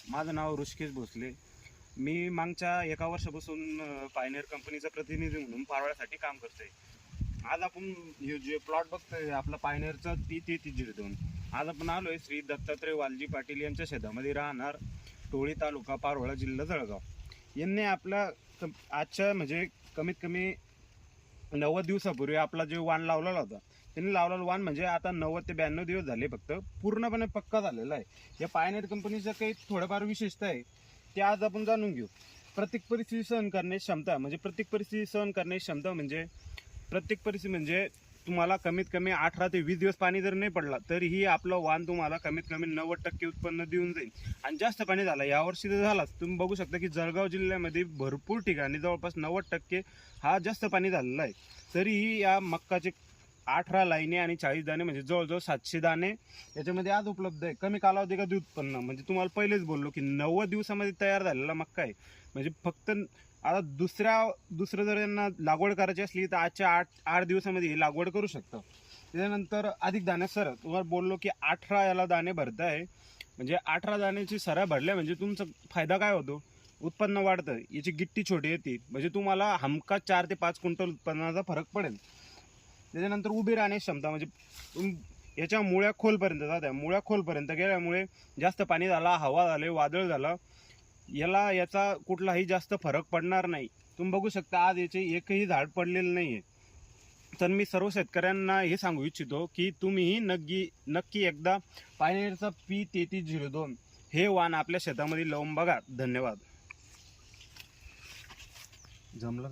माझं नाव ऋषिकेश भोसले. मी मागच्या 1 वर्षापासून पायनियर कंपनीचा प्रतिनिधी म्हणून पारोळ्यासाठी काम करतोय. आज आपण हे जे प्लॉट बघतोय आपला पायनियरचा T3302. आज आपण आलोय श्री दत्तात्रय वालजी पाटील यांच्या शेतामध्ये, राहणार टोळी तालुका पारोळा जिल्हा जळगाव. यांनी आपला आजच्या म्हणजे कमीत कमी 90 दिवसापूर्वी आपला जे वाण लावलेला होता, त्यांनी लावलेला वाण म्हणजे आता 90 ते 92 दिवस झाले, फक्त पूर्णपणे पक्का झालेला आहे. या पायनियर कंपनीचं काही थोडंफार विशेषता आहे ते आज आपण जाणून घेऊ. प्रत्येक परिस्थिती सहन करण्याची क्षमता म्हणजे प्रत्येक परिस्थिती म्हणजे तुम्हाला कमीत कमी 18 ते 20 दिवस पाणी जर नाही पडला तरीही आपलं वाण तुम्हाला कमीत कमी 90% उत्पन्न देऊन जाईल. आणि जास्त पाणी झालं यावर्षी तर झालाच. तुम्ही बघू शकता की जळगाव जिल्ह्यामध्ये भरपूर ठिकाणी जवळपास 90% हा जास्त पाणी झालेला आहे. तरीही या मक्काचे 18 लाईने आणि 40 दाणे म्हणजे जवळजवळ 700 दाणे याच्यामध्ये आज उपलब्ध आहे. कमी कालावधी उत्पन्न म्हणजे तुम्हाला पहिलेच बोललो की 90 दिवसामध्ये तयार झालेला मक्का आहे. म्हणजे फक्त आता दुसरं जर यांना लागवड करायची असली तर आजच्या 8 दिवसामध्ये ही लागवड करू शकतं. त्याच्यानंतर अधिक दाणे सर तुम्हाला बोललो की 18 याला दाणे भरत आहे. म्हणजे 18 दाण्याची सऱ्या भरल्या म्हणजे तुमचा फायदा काय होतो, उत्पन्न वाढतं, याची गिट्टी छोटी येते, म्हणजे तुम्हाला हमखास 4 ते 5 क्विंटल उत्पन्नाचा फरक पडेल. त्याच्यानंतर उभी राहण्याची क्षमता म्हणजे याच्या मुळ्या खोलपर्यंत जात्या. मुळ्या खोलपर्यंत गेल्यामुळे जास्त पाणी झाला, हवा झाले, वादळ झालं, याचा कुठलाही जास्त फरक पडणार नाही. तुम्ही बघू शकता आज याचे एकही झाड पडलेलं नाही आहे. तर मी सर्व शेतकऱ्यांना हे सांगू इच्छितो की तुम्हीही नक्की एकदा पायनियरचा P3302 हे वाण आपल्या शेतामध्ये लावून बघा. धन्यवाद. जमलं.